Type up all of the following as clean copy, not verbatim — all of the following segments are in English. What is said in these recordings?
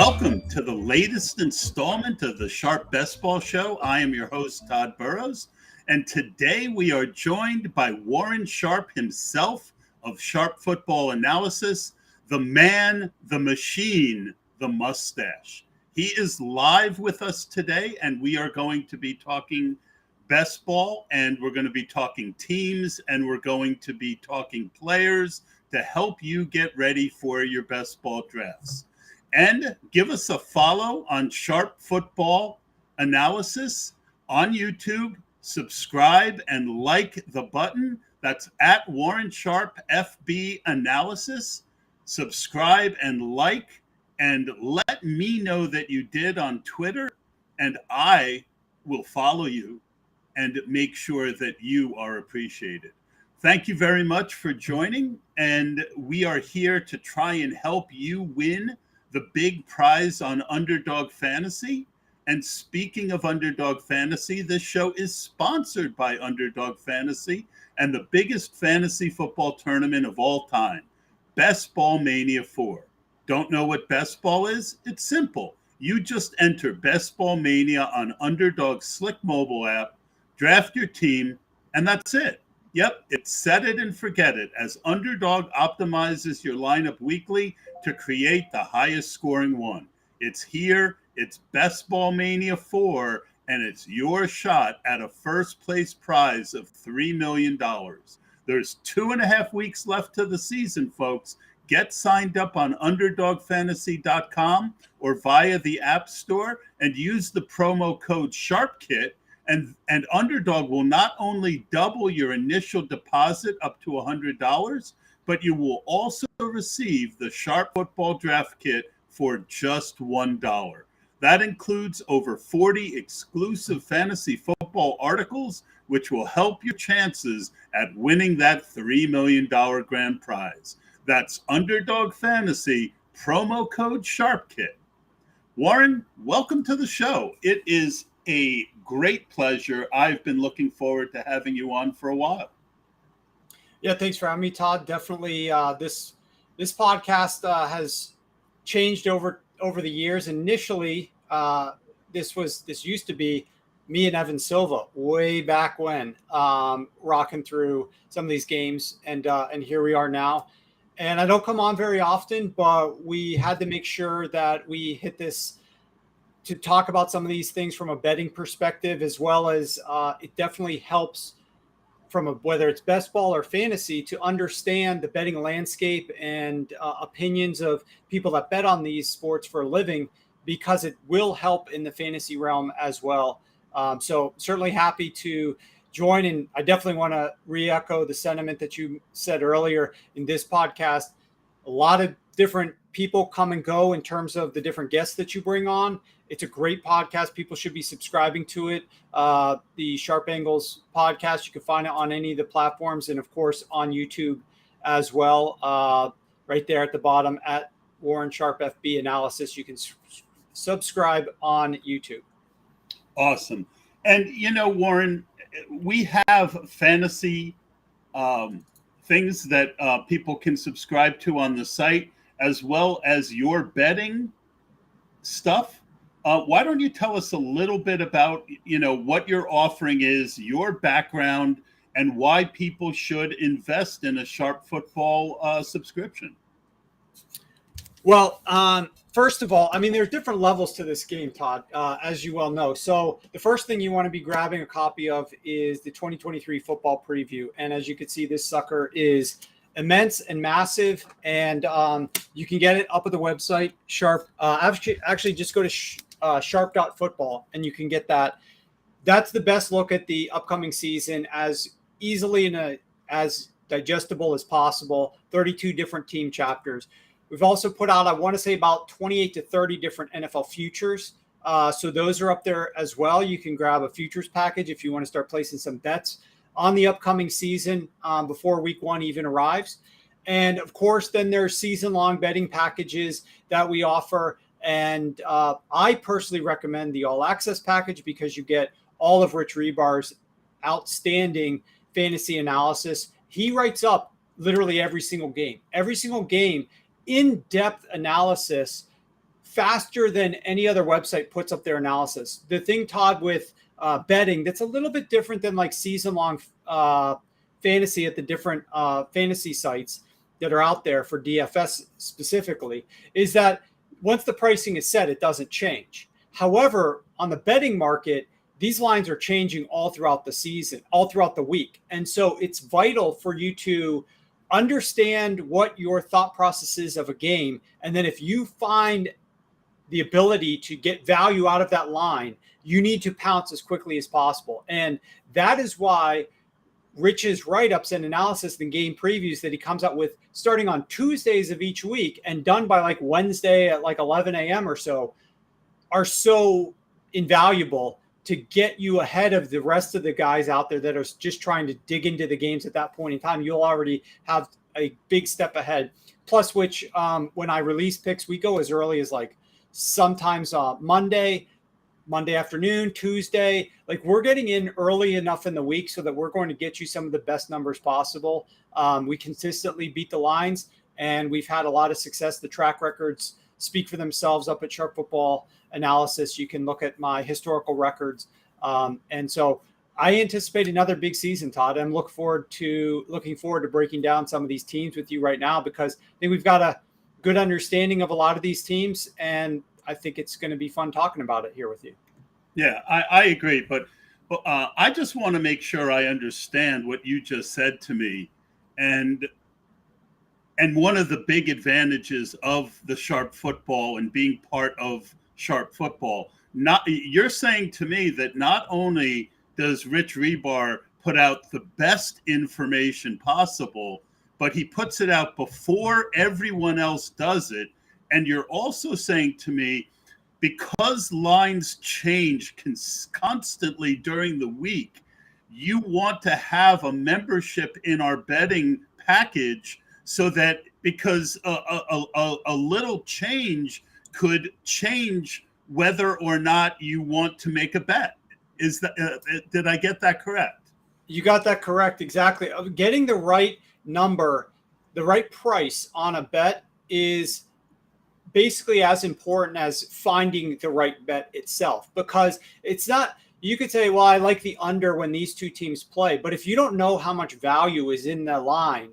Welcome to the latest installment of the Sharp Best Ball Show. I am your host, Tod Burros, and today we are joined by Warren Sharp himself of Sharp Football Analysis, the man, the machine, the mustache. He is live with us today, and we are going to be talking best ball, and we're going to be talking teams, and we're going to be talking players to help you get ready for your best ball drafts. And give us a follow on Sharp Football Analysis on YouTube. Subscribe and like the button. That's at Warren Sharp FB Analysis. Subscribe and like, and let me know that you did on Twitter, and I will follow you and make sure that you are appreciated. Thank you very much for joining, and we are here to try and help you win the big prize on Underdog Fantasy. And speaking of Underdog Fantasy, this show is sponsored by Underdog Fantasy and the biggest fantasy football tournament of all time, Best Ball Mania 4. Don't know what Best Ball is? It's simple. You just enter Best Ball Mania on Underdog's slick mobile app, draft your team, and that's it. Yep, it's set it and forget it, as Underdog optimizes your lineup weekly to create the highest scoring one. It's here, it's Best Ball Mania 4, and it's your shot at a first place prize of $3 million. There's 2.5 weeks left to the season, folks. Get signed up on UnderdogFantasy.com or via the App Store and use the promo code SHARPKIT. And Underdog will not only double your initial deposit up to $100, but you will also receive the Sharp Football Draft Kit for just $1. That includes over 40 exclusive fantasy football articles, which will help your chances at winning that $3 million grand prize. That's Underdog Fantasy, promo code SHARPKIT. Warren, welcome to the show. It is a great pleasure. I've been looking forward to having you on for a while. Yeah, thanks for having me, Todd. Definitely, this podcast has changed over the years. Initially, this used to be me and Evan Silva way back when, rocking through some of these games, and here we are now. And I don't come on very often, but we had to make sure that we hit this to talk about some of these things from a betting perspective, as well as it definitely helps from whether it's best ball or fantasy to understand the betting landscape and opinions of people that bet on these sports for a living, because it will help in the fantasy realm as well. So certainly happy to join. And I definitely want to re-echo the sentiment that you said earlier in this podcast. A lot of different people come and go in terms of the different guests that you bring on. It's a great podcast. People should be subscribing to it. The Sharp Angles podcast, you can find it on any of the platforms, and of course on YouTube as well. Right there at the bottom at Warren Sharp FB Analysis, you can subscribe on YouTube. Awesome. And Warren, we have fantasy things that people can subscribe to on the site, as well as your betting stuff. Why don't you tell us a little bit about, what your offering is, your background, and why people should invest in a Sharp Football subscription? Well, first of all, there's different levels to this game, Todd, as you well know. So the first thing you want to be grabbing a copy of is the 2023 football preview. And as you can see, this sucker is immense and massive, and you can get it up at the website Sharp. Actually, just go to sharp.football and you can get that. That's the best look at the upcoming season, as easily and as digestible as possible. 32 different team chapters. We've also put out, I want to say, about 28 to 30 different NFL futures. So those are up there as well. You can grab a futures package if you want to start placing some bets on the upcoming season before week one even arrives. And of course, then there's season-long betting packages that we offer. And I personally recommend the All Access package, because you get all of Rich Rebar's outstanding fantasy analysis. He writes up literally every single game, in-depth analysis faster than any other website puts up their analysis. The thing, Todd, with betting that's a little bit different than like season-long fantasy at the different fantasy sites that are out there for DFS specifically, is that once the pricing is set, it doesn't change. However, on the betting market, these lines are changing all throughout the season, all throughout the week. And so it's vital for you to understand what your thought process is of a game. And then if you find the ability to get value out of that line, you need to pounce as quickly as possible. And that is why Rich's write-ups and analysis and game previews that he comes out with starting on Tuesdays of each week and done by like Wednesday at like 11 a.m. or so are so invaluable to get you ahead of the rest of the guys out there that are just trying to dig into the games at that point in time. You'll already have a big step ahead. Plus, which when I release picks, we go as early as like sometimes Monday afternoon, Tuesday. Like we're getting in early enough in the week so that we're going to get you some of the best numbers possible. We consistently beat the lines, and we've had a lot of success. The track records speak for themselves up at Sharp Football Analysis. You can look at my historical records. And so I anticipate another big season, Todd. I'm looking forward to breaking down some of these teams with you right now, because I think we've got a good understanding of a lot of these teams, and I think it's going to be fun talking about it here with you. Yeah, I agree. But I just want to make sure I understand what you just said to me. And one of the big advantages of the Sharp Football and being part of Sharp Football, you're saying to me that not only does Rich Rebar put out the best information possible, but he puts it out before everyone else does it. And you're also saying to me, because lines change constantly during the week, you want to have a membership in our betting package so that because a little change could change whether or not you want to make a bet. Is that did I get that correct? You got that correct. Exactly. Getting the right number, the right price on a bet is basically as important as finding the right bet itself, because it's not, you could say, well, I like the under when these two teams play, but if you don't know how much value is in the line,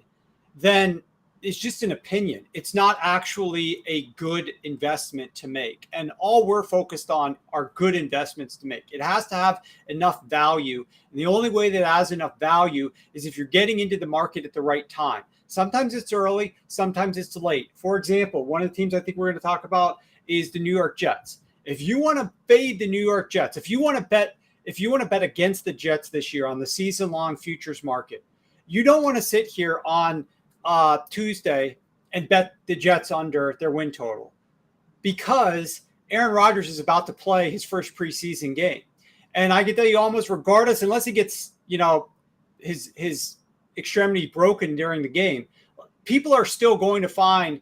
then it's just an opinion. It's not actually a good investment to make. And all we're focused on are good investments to make. It has to have enough value. And the only way that it has enough value is if you're getting into the market at the right time. Sometimes it's early, sometimes it's late. For example, one of the teams I think we're going to talk about is the New York Jets. If you want to fade the New York Jets, if you want to bet against the Jets this year on the season-long futures market, you don't want to sit here on Tuesday and bet the Jets under their win total, because Aaron Rodgers is about to play his first preseason game. And I can tell you, almost regardless, unless he gets, his extremity broken during the game, people are still going to find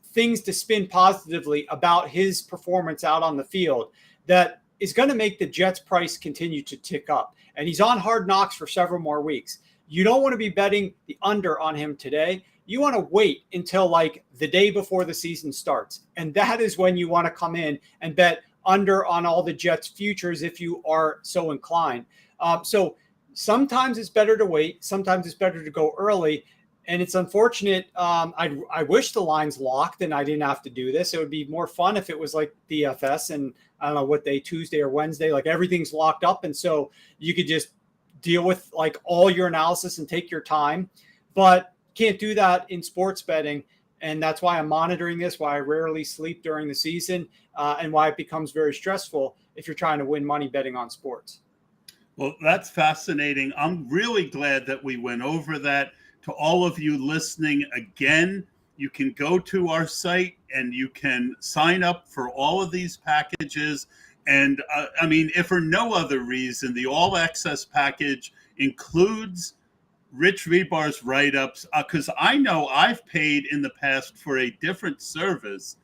things to spin positively about his performance out on the field that is going to make the Jets price continue to tick up. And he's on Hard Knocks for several more weeks. You don't want to be betting the under on him today. You want to wait until like the day before the season starts. And that is when you want to come in and bet under on all the Jets futures if you are so inclined. So sometimes it's better to wait. Sometimes it's better to go early. And it's unfortunate. I wish the line's locked and I didn't have to do this. It would be more fun if it was like DFS and I don't know what day, Tuesday or Wednesday, like everything's locked up. And so you could just deal with like all your analysis and take your time, but can't do that in sports betting. And that's why I'm monitoring this, why I rarely sleep during the season, and why it becomes very stressful if you're trying to win money betting on sports. Well, that's fascinating. I'm really glad that we went over that. To all of you listening again, you can go to our site and you can sign up for all of these packages. And if for no other reason, the all access package includes Rich Rebar's write-ups, because I know I've paid in the past for a different service,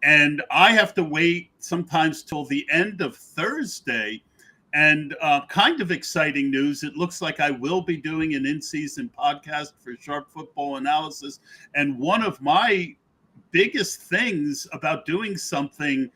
and I have to wait sometimes till the end of Thursday. And kind of exciting news, it looks like I will be doing an in-season podcast for Sharp Football Analysis. And one of my biggest things about doing something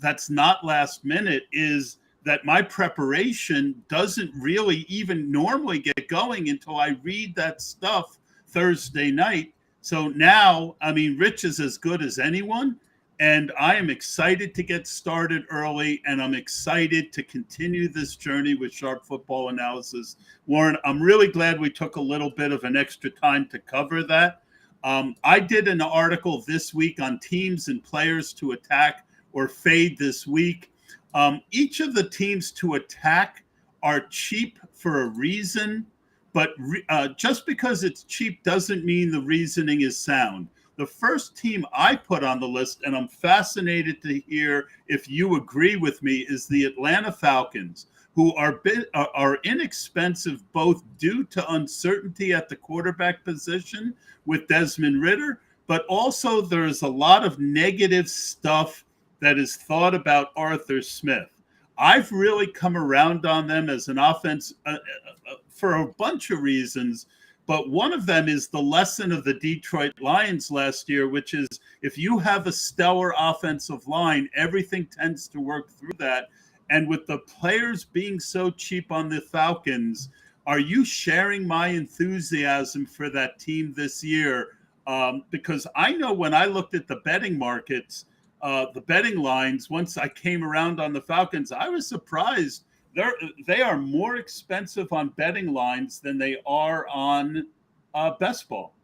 that's not last minute is that my preparation doesn't really even normally get going until I read that stuff Thursday night. So now, I mean, Rich is as good as anyone, and I am excited to get started early, and I'm excited to continue this journey with Sharp Football Analysis. Warren, I'm really glad we took a little bit of an extra time to cover that. I did an article this week on teams and players to attack or fade this week. Each of the teams to attack are cheap for a reason, but just because it's cheap doesn't mean the reasoning is sound. The first team I put on the list, and I'm fascinated to hear if you agree with me, is the Atlanta Falcons, who are inexpensive both due to uncertainty at the quarterback position with Desmond Ridder, but also there's a lot of negative stuff that is thought about Arthur Smith. I've really come around on them as an offense for a bunch of reasons, but one of them is the lesson of the Detroit Lions last year, which is if you have a stellar offensive line, everything tends to work through that. And with the players being so cheap on the Falcons, are you sharing my enthusiasm for that team this year? Because I know when I looked at the betting markets, the betting lines, once I came around on the Falcons, I was surprised. They are more expensive on betting lines than they are on best ball.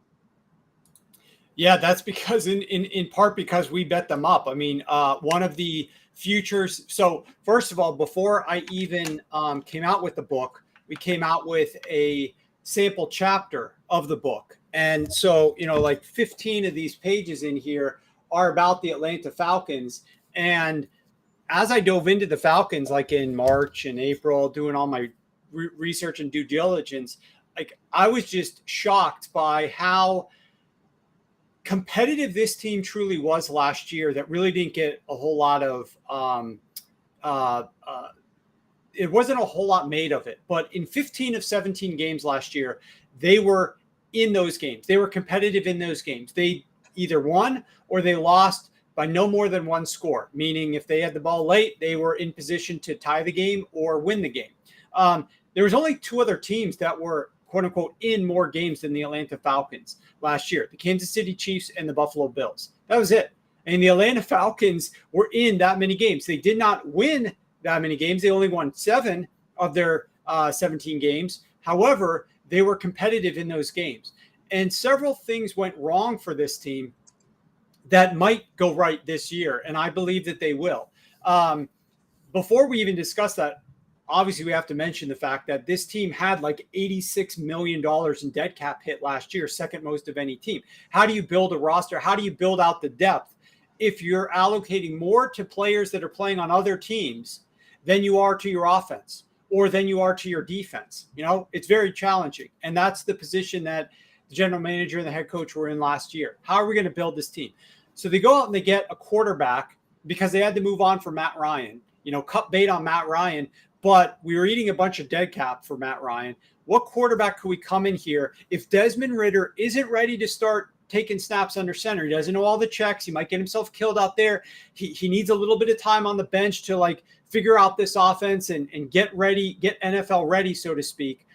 Yeah, that's because in part because we bet them up. I mean, one of the futures. So first of all, before I even came out with the book, we came out with a sample chapter of the book. And so, like 15 of these pages in here are about the Atlanta Falcons. And as I dove into the Falcons, like in March and April, doing all my research and due diligence, like I was just shocked by how competitive this team truly was last year. That really didn't get a whole lot of, it wasn't a whole lot made of it. But in 15 of 17 games last year, they were in those games. They were competitive in those games. They either won or they lost by no more than one score, meaning if they had the ball late, they were in position to tie the game or win the game. There was only two other teams that were, quote unquote, in more games than the Atlanta Falcons last year, the Kansas City Chiefs and the Buffalo Bills. That was it. And the Atlanta Falcons were in that many games. They did not win that many games. They only won 7 of their 17 games. However, they were competitive in those games. And several things went wrong for this team that might go right this year, and I believe that they will. Before we even discuss that, obviously we have to mention the fact that this team had like $86 million in dead cap hit last year, second most of any team. How do you build a roster? How do you build out the depth if you're allocating more to players that are playing on other teams than you are to your offense or than you are to your defense? It's very challenging, and that's the position that the general manager and the head coach were in last year. How are we going to build this team? So they go out and they get a quarterback because they had to move on from Matt Ryan, cut bait on Matt Ryan, but we were eating a bunch of dead cap for Matt Ryan. What quarterback could we come in here if Desmond Ridder isn't ready to start taking snaps under center? He doesn't know all the checks. He might get himself killed out there. He needs a little bit of time on the bench to figure out this offense and get ready, get NFL ready, so to speak.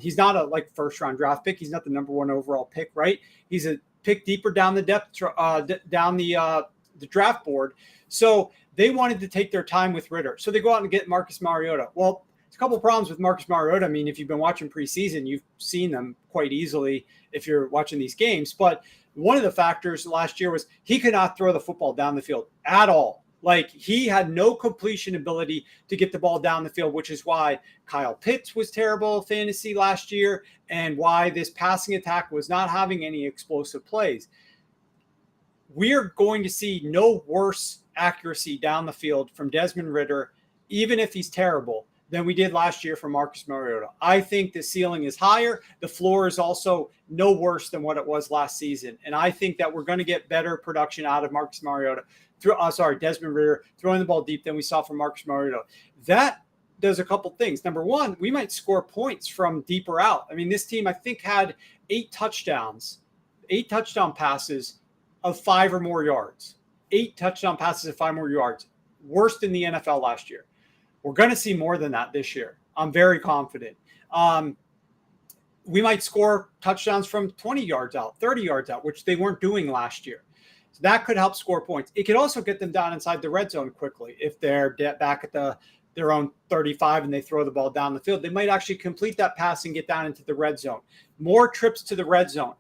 He's not a first round draft pick. He's not the number 1 overall pick, right? He's a pick deeper down the depth, down the draft board. So they wanted to take their time with Ridder. So they go out and get Marcus Mariota. Well, there's a couple of problems with Marcus Mariota. I mean, if you've been watching preseason, you've seen them quite easily if you're watching these games. But one of the factors last year was he could not throw the football down the field at all. He had no completion ability to get the ball down the field, which is why Kyle Pitts was terrible fantasy last year and why this passing attack was not having any explosive plays. We're going to see no worse accuracy down the field from Desmond Ridder, even if he's terrible, than we did last year from Marcus Mariota. I think the ceiling is higher. The floor is also no worse than what it was last season. And I think that we're going to get better production out of Marcus Mariota. Desmond Ridder throwing the ball deep than we saw from Marcus Mariota. That does a couple things. Number one, we might score points from deeper out. I mean, this team, I think, had 8 touchdown passes of 5 or more yards. 8 touchdown passes of 5 more yards. Worst in the NFL last year. We're going to see more than that this year. I'm very confident. We might score touchdowns from 20 yards out, 30 yards out, which they weren't doing last year. So that could help score points. It could also get them down inside the red zone quickly. If they're back at their own 35 and they throw the ball down the field, they might actually complete that pass and get down into the red zone. More trips to the red zone.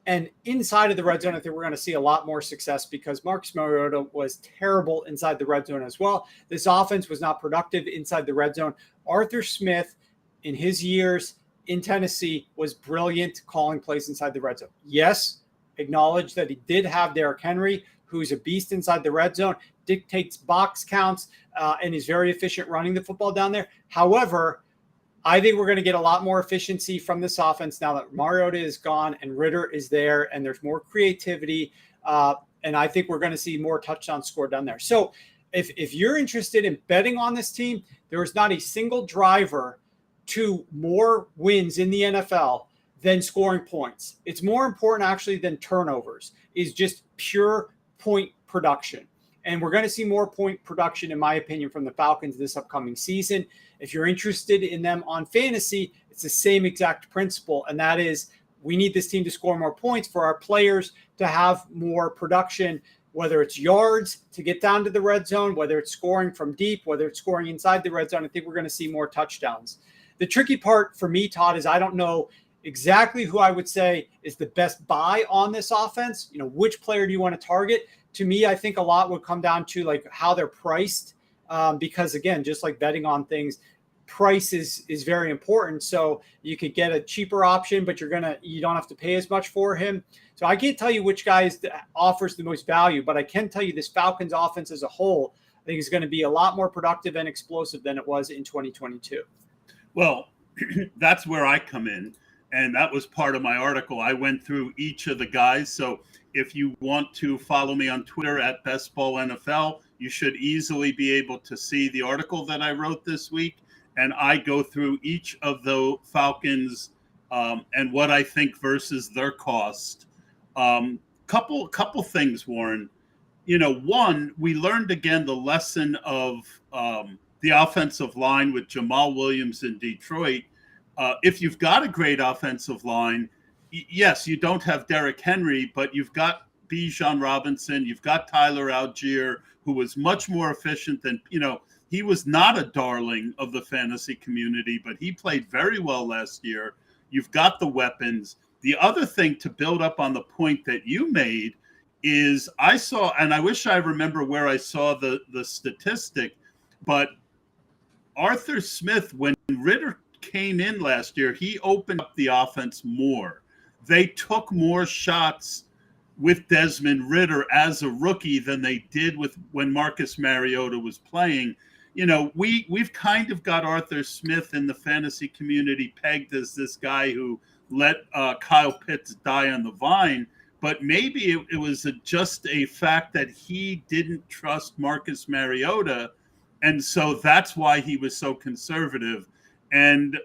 And inside of the red zone, I think we're going to see a lot more success because Marcus Mariota was terrible inside the red zone as well. This offense was not productive inside the red zone. Arthur Smith, in his years in Tennessee, was brilliant calling plays inside the red zone. Yes, acknowledge that he did have Derrick Henry, who's a beast inside the red zone, dictates box counts, and is very efficient running the football down there. However, I think we're going to get a lot more efficiency from this offense now that Mariota is gone and Ritter is there and there's more creativity. And I think we're going to see more touchdowns scored down there. So if you're interested in betting on this team, there is not a single driver to more wins in the NFL than scoring points. It's more important actually than turnovers, is just pure point production. And we're going to see more point production, in my opinion, from the Falcons this upcoming season. If you're interested in them on fantasy, it's the same exact principle. And that is, we need this team to score more points for our players to have more production, whether it's yards to get down to the red zone, whether it's scoring from deep, whether it's scoring inside the red zone. I think we're going to see more touchdowns. The tricky part for me, Todd, is I don't know exactly who I would say is the best buy on this offense. You know, which player do you want to target? To me, I think a lot would come down to like how they're priced, because again, just like betting on things, price is very important. So you could get a cheaper option, but you don't have to pay as much for him. So I can't tell you which guy offers the most value, but I can tell you this Falcons offense as a whole, I think is going to be a lot more productive and explosive than it was in 2022. Well, that's where I come in. And that was part of my article. I went through each of the guys. So if you want to follow me on Twitter at BestBallNFL, you should easily be able to see the article that I wrote this week. And I go through each of the Falcons and what I think versus their cost. Couple things, Warren. You know, one, we learned again the lesson of the offensive line with Jamal Williams in Detroit. If you've got a great offensive line, yes, you don't have Derrick Henry, but you've got Bijan Robinson, you've got Tyler Algier, who was much more efficient than, he was not a darling of the fantasy community, but he played very well last year. You've got the weapons. The other thing to build up on the point that you made is I saw, and I wish I remember where I saw the statistic, but Arthur Smith, when Ritter came in last year, he opened up the offense more. They took more shots with Desmond Ritter as a rookie than they did when Marcus Mariota was playing. We've kind of got Arthur Smith in the fantasy community pegged as this guy who let Kyle Pitts die on the vine, but maybe it was just a fact that he didn't trust Marcus Mariota, and so that's why he was so conservative. And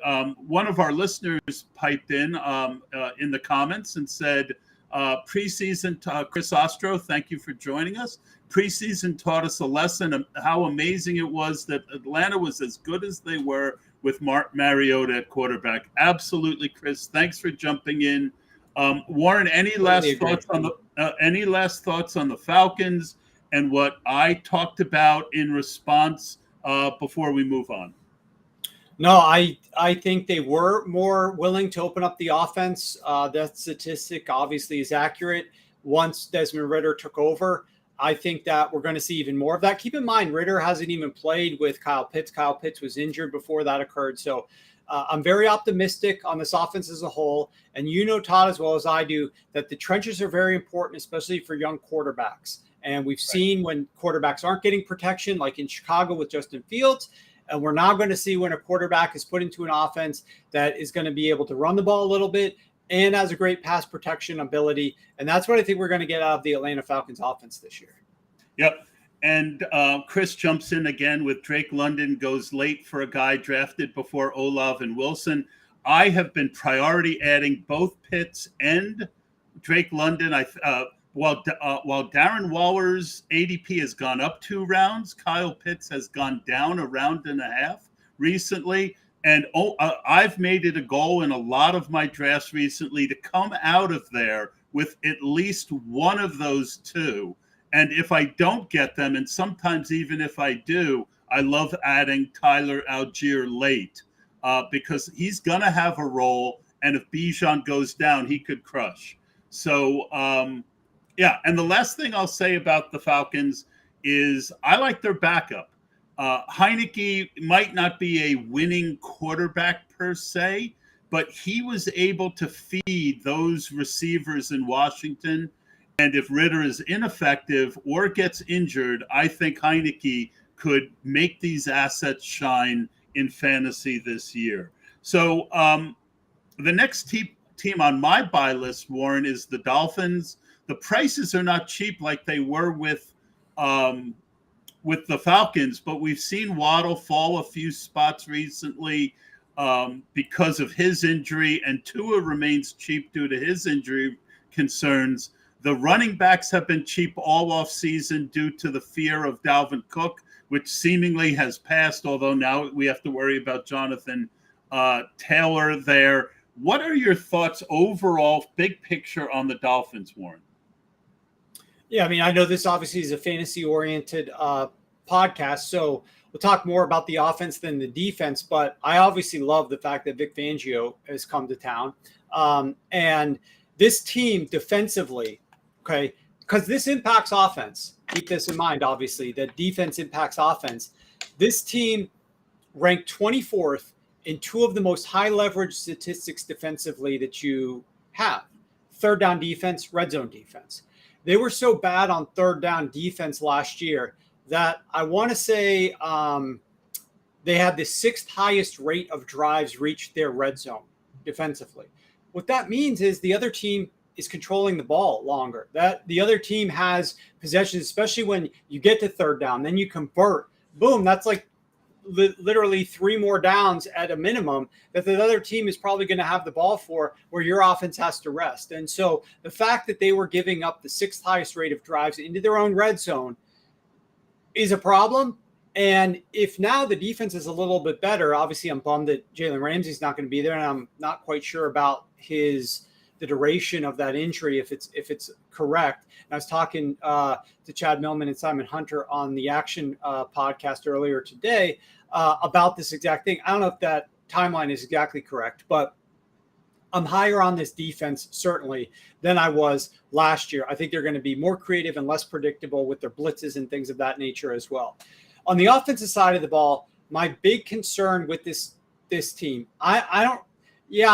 one of our listeners piped in the comments and said, preseason, Chris Ostro, thank you for joining us. Preseason taught us a lesson of how amazing it was that Atlanta was as good as they were with Mariota at quarterback. Absolutely, Chris. Thanks for jumping in. Warren, any last thoughts on the Falcons and what I talked about in response before we move on? No, I think they were more willing to open up the offense. That statistic obviously is accurate. Once Desmond Ritter took over, I think that we're going to see even more of that. Keep in mind, Ritter hasn't even played with Kyle Pitts. Kyle Pitts was injured before that occurred. So I'm very optimistic on this offense as a whole. And Todd, as well as I do, that the trenches are very important, especially for young quarterbacks. And we've seen when quarterbacks aren't getting protection, like in Chicago with Justin Fields. And we're now going to see when a quarterback is put into an offense that is going to be able to run the ball a little bit and has a great pass protection ability. And that's what I think we're going to get out of the Atlanta Falcons offense this year. Yep. And Chris jumps in again with Drake London goes late for a guy drafted before Olave and Wilson. I have been priority adding both Pitts and Drake London. while Darren Waller's ADP has gone up 2 rounds, Kyle Pitts has gone down a round and a half recently. And I've made it a goal in a lot of my drafts recently to come out of there with at least one of those two. And if I don't get them, and sometimes even if I do, I love adding Tyler Algier late because he's going to have a role. And if Bijan goes down, he could crush. So, yeah. And the last thing I'll say about the Falcons is I like their backup. Heineke might not be a winning quarterback per se, but he was able to feed those receivers in Washington. And if Ritter is ineffective or gets injured, I think Heineke could make these assets shine in fantasy this year. So the next team on my buy list, Warren, is the Dolphins. The prices are not cheap like they were with the Falcons, but we've seen Waddle fall a few spots recently because of his injury, and Tua remains cheap due to his injury concerns. The running backs have been cheap all off season due to the fear of Dalvin Cook, which seemingly has passed, although now we have to worry about Jonathan Taylor there. What are your thoughts overall, big picture on the Dolphins, Warren? Yeah, I mean, I know this obviously is a fantasy-oriented podcast, so we'll talk more about the offense than the defense, but I obviously love the fact that Vic Fangio has come to town. And this team defensively, okay, because this impacts offense. Keep this in mind, obviously, that defense impacts offense. This team ranked 24th in 2 of the most high-leverage statistics defensively that you have. Third down defense, red zone defense. They were so bad on third down defense last year that I want to say they had the 6th highest rate of drives reach their red zone defensively. What that means is the other team is controlling the ball longer. That the other team has possessions, especially when you get to third down, then you convert. Boom, that's like literally 3 more downs at a minimum that the other team is probably going to have the ball for, where your offense has to rest. And so the fact that they were giving up the 6th highest rate of drives into their own red zone is a problem. And if now the defense is a little bit better, obviously I'm bummed that Jalen Ramsey's not going to be there, and I'm not quite sure about the duration of that injury, if it's correct. And I was talking to Chad Millman and Simon Hunter on the Action podcast earlier today about this exact thing. I don't know if that timeline is exactly correct, but I'm higher on this defense certainly than I was last year. I think they're going to be more creative and less predictable with their blitzes and things of that nature as well. On the offensive side of the ball, my big concern with this team, I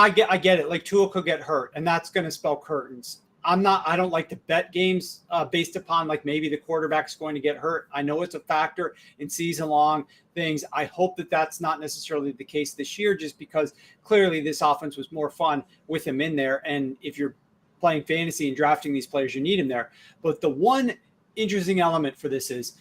get it. Like Tua could get hurt, and that's going to spell curtains. I don't like to bet games based upon like maybe the quarterback's going to get hurt. I know it's a factor in season-long things. I hope that that's not necessarily the case this year, just because clearly this offense was more fun with him in there. And if you're playing fantasy and drafting these players, you need him there. But the one interesting element for this is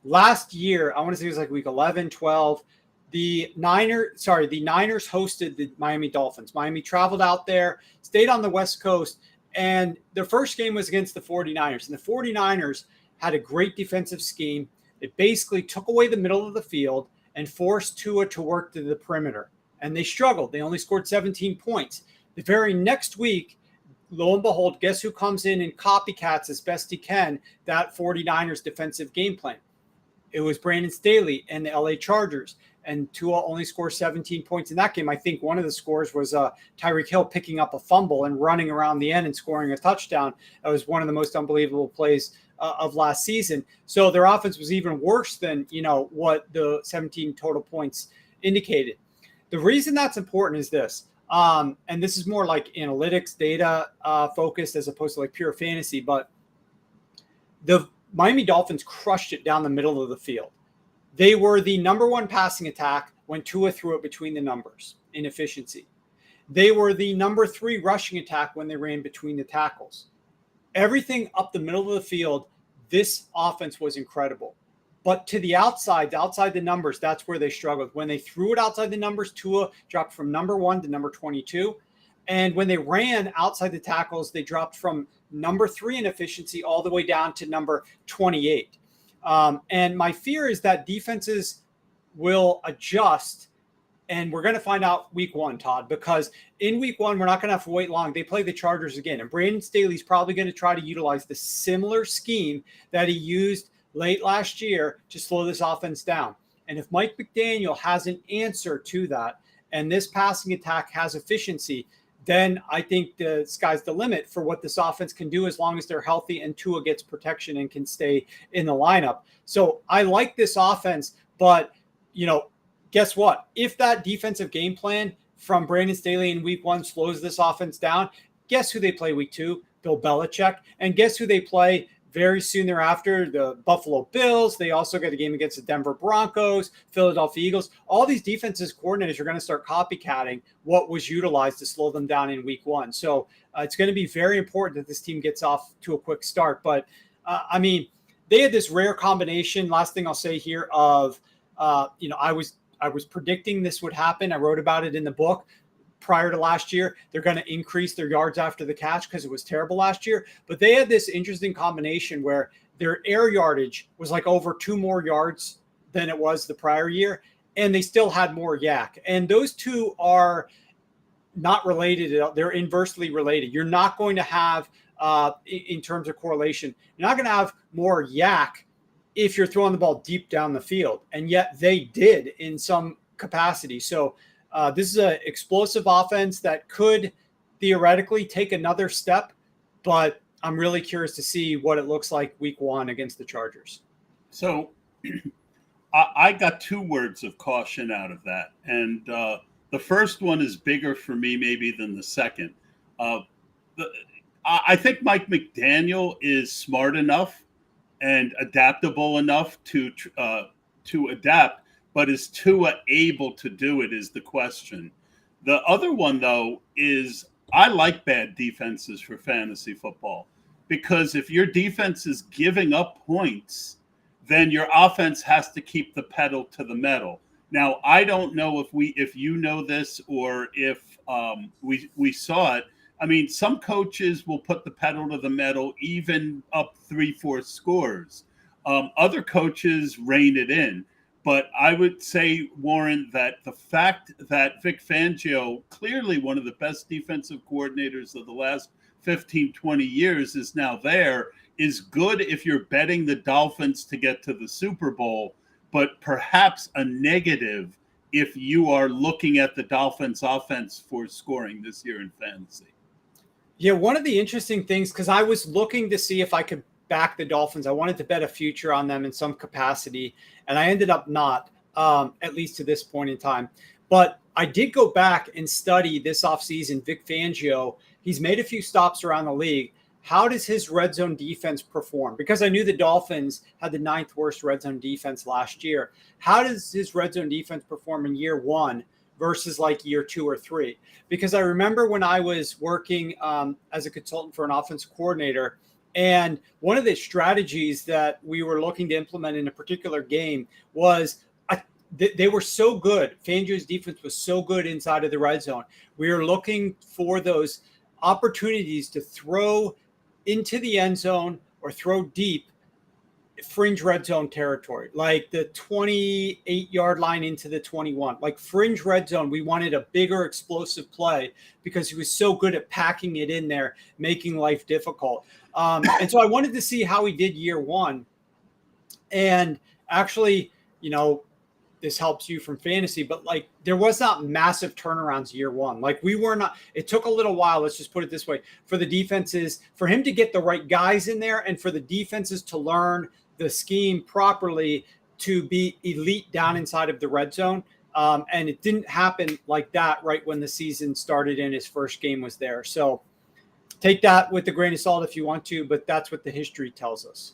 last year, I want to say it was like week 11, 12, the Niners hosted the Miami Dolphins. Miami traveled out there, stayed on the West Coast, and their first game was against the 49ers. And the 49ers had a great defensive scheme. It basically took away the middle of the field and forced Tua to work to the perimeter. And they struggled. They only scored 17 points. The very next week, lo and behold, guess who comes in and copycats as best he can that 49ers defensive game plan? It was Brandon Staley and the LA Chargers. And Tua only scored 17 points in that game. I think one of the scores was Tyreek Hill picking up a fumble and running around the end and scoring a touchdown. That was one of the most unbelievable plays of last season. So their offense was even worse than, what the 17 total points indicated. The reason that's important is this, and this is more like analytics, data focused as opposed to like pure fantasy, but the Miami Dolphins crushed it down the middle of the field. They were the number 1 passing attack when Tua threw it between the numbers in efficiency. They were the number 3 rushing attack when they ran between the tackles. Everything up the middle of the field, this offense was incredible. But to the outside the numbers, that's where they struggled. When they threw it outside the numbers, Tua dropped from number 1 to number 22. And when they ran outside the tackles, they dropped from number 3 in efficiency all the way down to number 28. And my fear is that defenses will adjust, and we're going to find out week 1, Todd, because in week 1, we're not going to have to wait long. They play the Chargers again, and Brandon Staley's probably going to try to utilize the similar scheme that he used late last year to slow this offense down. And if Mike McDaniel has an answer to that, and this passing attack has efficiency, then I think the sky's the limit for what this offense can do as long as they're healthy and Tua gets protection and can stay in the lineup. So I like this offense, but, guess what? If that defensive game plan from Brandon Staley in week 1 slows this offense down, guess who they play week 2? Bill Belichick. And guess who they play very soon thereafter? The Buffalo Bills. They also get a game against the Denver Broncos, Philadelphia Eagles. All these defensive coordinators are going to start copycatting what was utilized to slow them down in week 1. So it's going to be very important that this team gets off to a quick start. But, they had this rare combination, last thing I'll say here, of, I was predicting this would happen. I wrote about it in the book. Prior to last year, they're going to increase their yards after the catch because it was terrible last year. But they had this interesting combination where their air yardage was like over 2 more yards than it was the prior year, and they still had more yak. And those two are not related. They're inversely related. You're not going to have, in terms of correlation, you're not going to have more yak if you're throwing the ball deep down the field. And yet they did in some capacity. So this is an explosive offense that could theoretically take another step, but I'm really curious to see what it looks like week 1 against the Chargers. So I got 2 words of caution out of that. And the first one is bigger for me maybe than the second. I think Mike McDaniel is smart enough and adaptable enough to adapt, but is Tua able to do it is the question. The other one, though, is I like bad defenses for fantasy football, because if your defense is giving up points, then your offense has to keep the pedal to the metal. Now, I don't know if you know this or if we saw it. I mean, some coaches will put the pedal to the metal even up 3-4 scores. Other coaches rein it in. But I would say, Warren, that the fact that Vic Fangio, clearly one of the best defensive coordinators of the last 15, 20 years, is now there, is good if you're betting the Dolphins to get to the Super Bowl, but perhaps a negative if you are looking at the Dolphins offense for scoring this year in fantasy. Yeah, one of the interesting things, because I was looking to see if I could back the Dolphins. I wanted to bet a future on them in some capacity, and I ended up not, at least to this point in time. But I did go back and study this offseason, Vic Fangio. He's made a few stops around the league. How does his red zone defense perform? Because I knew the Dolphins had the 9th worst red zone defense last year. How does his red zone defense perform in year 1 versus like year 2 or 3? Because I remember when I was working as a consultant for an offensive coordinator, and one of the strategies that we were looking to implement in a particular game was they were so good. Fangio's defense was so good inside of the red zone. We were looking for those opportunities to throw into the end zone or throw deep, fringe red zone territory, like the 28-yard line into the 21, like fringe red zone. We wanted a bigger explosive play because he was so good at packing it in there, making life difficult. And so I wanted to see how he did year 1. And actually, this helps you from fantasy, but like there was not massive turnarounds year 1. Like we were not, it took a little while. Let's just put it this way, for the defenses, for him to get the right guys in there and for the defenses to learn the scheme properly to be elite down inside of the red zone. And it didn't happen like that right when the season started and his first game was there. So take that with a grain of salt if you want to, but that's what the history tells us.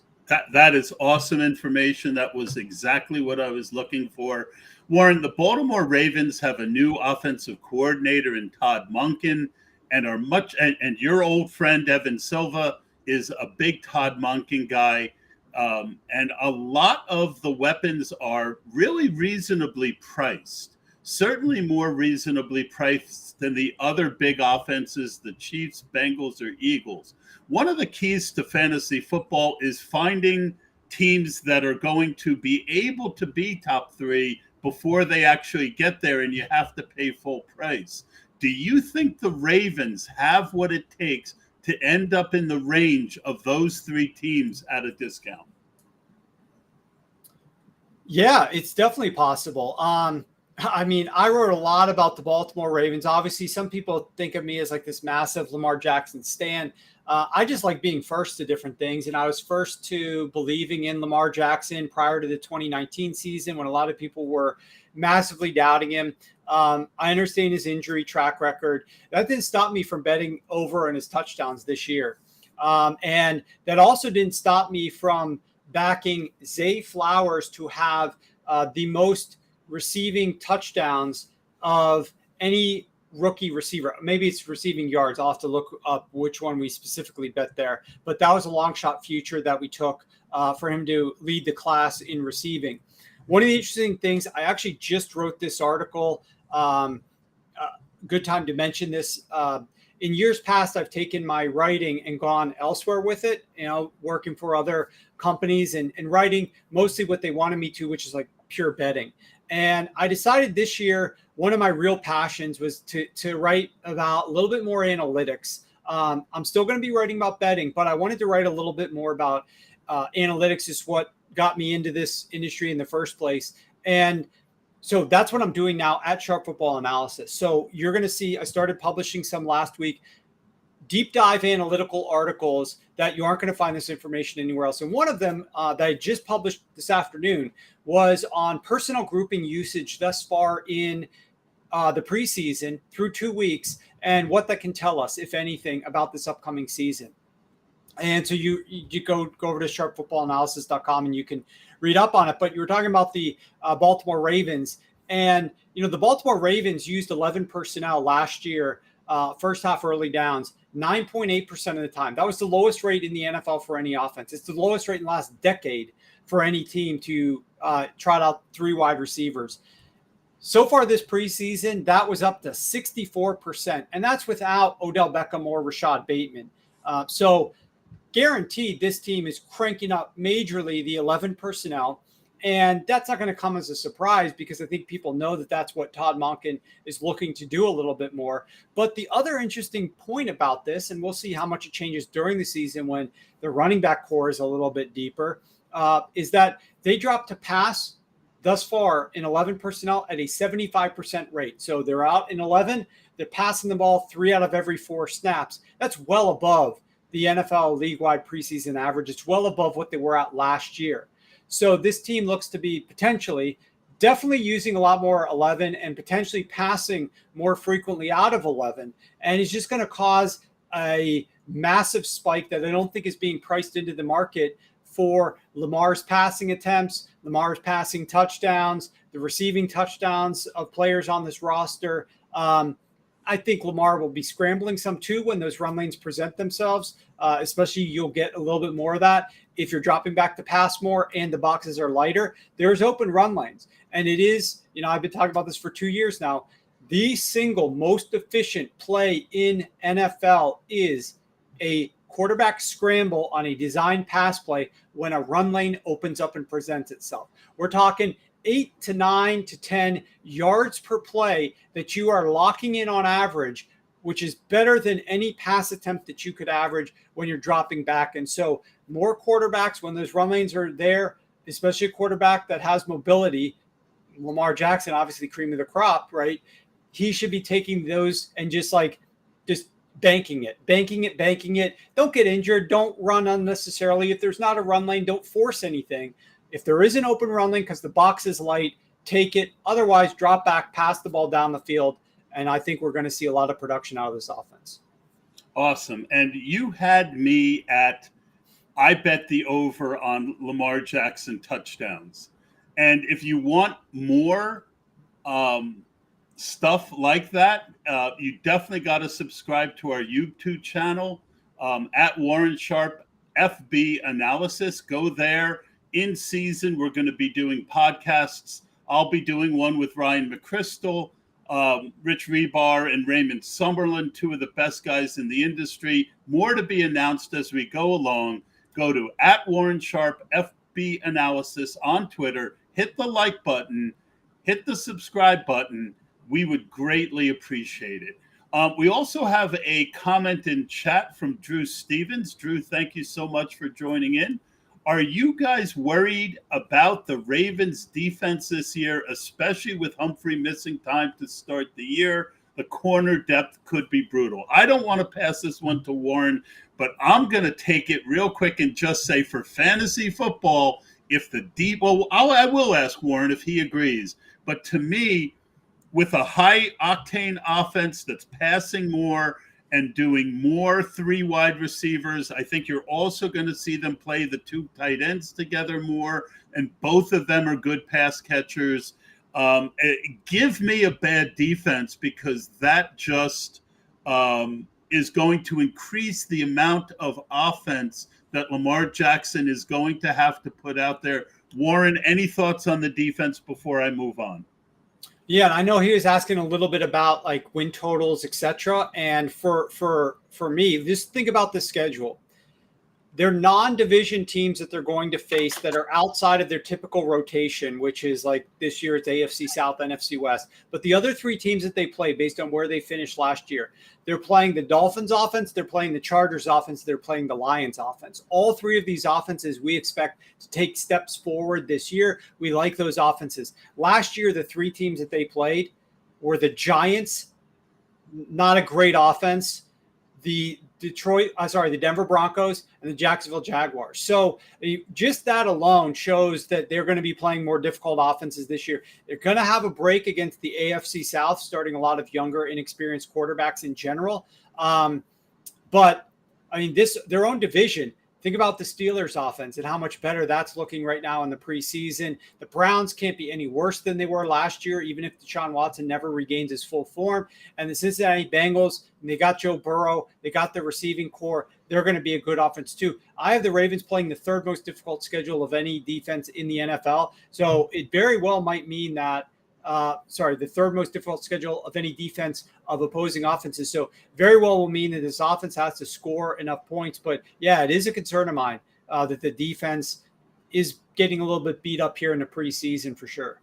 That is awesome information. That was exactly what I was looking for. Warren, the Baltimore Ravens have a new offensive coordinator in Tod Monken, and your old friend Evan Silva is a big Tod Monken guy. And a lot of the weapons are really reasonably priced. certainly more reasonably priced than the other big offenses, the Chiefs, Bengals, or Eagles. One of the keys to fantasy football is finding teams that are going to be able to be top three before they actually get there, and you have to pay full price. Do you think the Ravens have what it takes to end up in the range of those three teams at a discount? Yeah, it's definitely possible. I mean, I wrote a lot about the Baltimore Ravens. Obviously, some people think of me as like this massive Lamar Jackson stan. I just like being first to different things. And I was first to believing in Lamar Jackson prior to the 2019 season when a lot of people were massively doubting him. I understand his injury track record. That didn't stop me from betting over on his touchdowns this year. And that also didn't stop me from backing Zay Flowers to have the most receiving touchdowns of any rookie receiver. Maybe it's receiving yards. I'll have to look up which one we specifically bet there. But that was a long shot future that we took for him to lead the class in receiving. One of the interesting things, I actually just wrote this article. Good time to mention this. In years past, I've taken my writing and gone elsewhere with it, working for other companies and writing mostly what they wanted me to, which is like pure betting. And I decided this year, one of my real passions was to write about a little bit more analytics. I'm still going to be writing about betting, but I wanted to write a little bit more about analytics is what got me into this industry in the first place. And so that's what I'm doing now at Sharp Football Analysis. So you're going to see, I started publishing some last week, deep dive analytical articles that you aren't going to find this information anywhere else. And one of them that I just published this afternoon was on personnel grouping usage thus far in the preseason through 2 weeks and what that can tell us, if anything, about this upcoming season. And so you go over to sharpfootballanalysis.com and you can read up on it. But you were talking about the Baltimore Ravens. And, the Baltimore Ravens used 11 personnel last year, first half early downs, 9.8% of the time. That was the lowest rate in the NFL for any offense. It's the lowest rate in the last decade for any team to trot out 3 wide receivers. So far this preseason, that was up to 64%. And that's without Odell Beckham or Rashad Bateman. So guaranteed this team is cranking up majorly the 11 personnel. And that's not going to come as a surprise because I think people know that that's what Todd Monken is looking to do a little bit more. But the other interesting point about this, and we'll see how much it changes during the season when the running back core is a little bit deeper, is that they dropped to pass thus far in 11 personnel at a 75% rate. So they're out in 11, they're passing the ball 3 out of every 4 snaps. That's well above the NFL league-wide preseason average. It's well above what they were at last year. So this team looks to be definitely using a lot more 11 and potentially passing more frequently out of 11. And it's just going to cause a massive spike that I don't think is being priced into the market for Lamar's passing attempts, Lamar's passing touchdowns, the receiving touchdowns of players on this roster. I think Lamar will be scrambling some too when those run lanes present themselves, especially you'll get a little bit more of that. If you're dropping back to pass more and the boxes are lighter, there's open run lanes. And it is, I've been talking about this for 2 years now. The single most efficient play in NFL is a quarterback scramble on a designed pass play when a run lane opens up and presents itself. We're talking 8 to 9 to 10 yards per play that you are locking in on average, which is better than any pass attempt that you could average when you're dropping back. And so more quarterbacks, when those run lanes are there, especially a quarterback that has mobility, Lamar Jackson, obviously cream of the crop, right? He should be taking those and just banking it. Don't get injured. Don't run unnecessarily. If there's not a run lane, don't force anything. If there is an open run lane because the box is light, take it. Otherwise, drop back, pass the ball down the field. And I think we're going to see a lot of production out of this offense. Awesome. And you had me at, I bet the over on Lamar Jackson touchdowns. And if you want more stuff like that, you definitely got to subscribe to our YouTube channel at Warren Sharp FB Analysis. Go there. In season, we're going to be doing podcasts I'll be doing one with Ryan McChrystal, Rich Rebar, and Raymond Summerlin, two of the best guys in the industry. More to be announced as we go along. Go to @WarrenSharpFB Analysis on Twitter. Hit the like button. Hit the subscribe button. We would greatly appreciate it. We also have a comment in chat from Drew Stevens. Drew, thank you so much for joining in. Are you guys worried about the Ravens defense this year, especially with Humphrey missing time to start the year? The corner depth could be brutal. I don't want to pass this one to Warren, but I'm going to take it real quick and just say for fantasy football, if the deep, well, I will ask Warren if he agrees. But to me, with a high octane offense that's passing more and doing more three wide receivers, I think you're also going to see them play the two tight ends together more, and both of them are good pass catchers. Give me a bad defense, because that just is going to increase the amount of offense that Lamar Jackson is going to have to put out there. Warren, any thoughts on the defense before I move on? Yeah, and I know he was asking a little bit about like win totals, etc. And for me, just think about the schedule. They're non-division teams that they're going to face that are outside of their typical rotation, which is like this year it's AFC South, NFC West. But the other three teams that they play based on where they finished last year, they're playing the Dolphins offense, they're playing the Chargers offense, they're playing the Lions offense. All three of these offenses we expect to take steps forward this year. We like those offenses. Last year, the three teams that they played were the Giants, not a great offense, the Denver Broncos, and the Jacksonville Jaguars. So just that alone shows that they're going to be playing more difficult offenses this year. They're going to have a break against the AFC South, starting a lot of younger, inexperienced quarterbacks in general. But I mean, their own division. Think about the Steelers offense and how much better that's looking right now in the preseason. The Browns can't be any worse than they were last year, even if Deshaun Watson never regains his full form. And the Cincinnati Bengals, and they got Joe Burrow, they got the receiving core. They're going to be a good offense too. I have the Ravens playing the third most difficult schedule of any defense in the NFL. So it very well might mean that the third most difficult schedule of any defense of opposing offenses. So very well will mean that this offense has to score enough points. But yeah, it is a concern of mine that the defense is getting a little bit beat up here in the preseason for sure.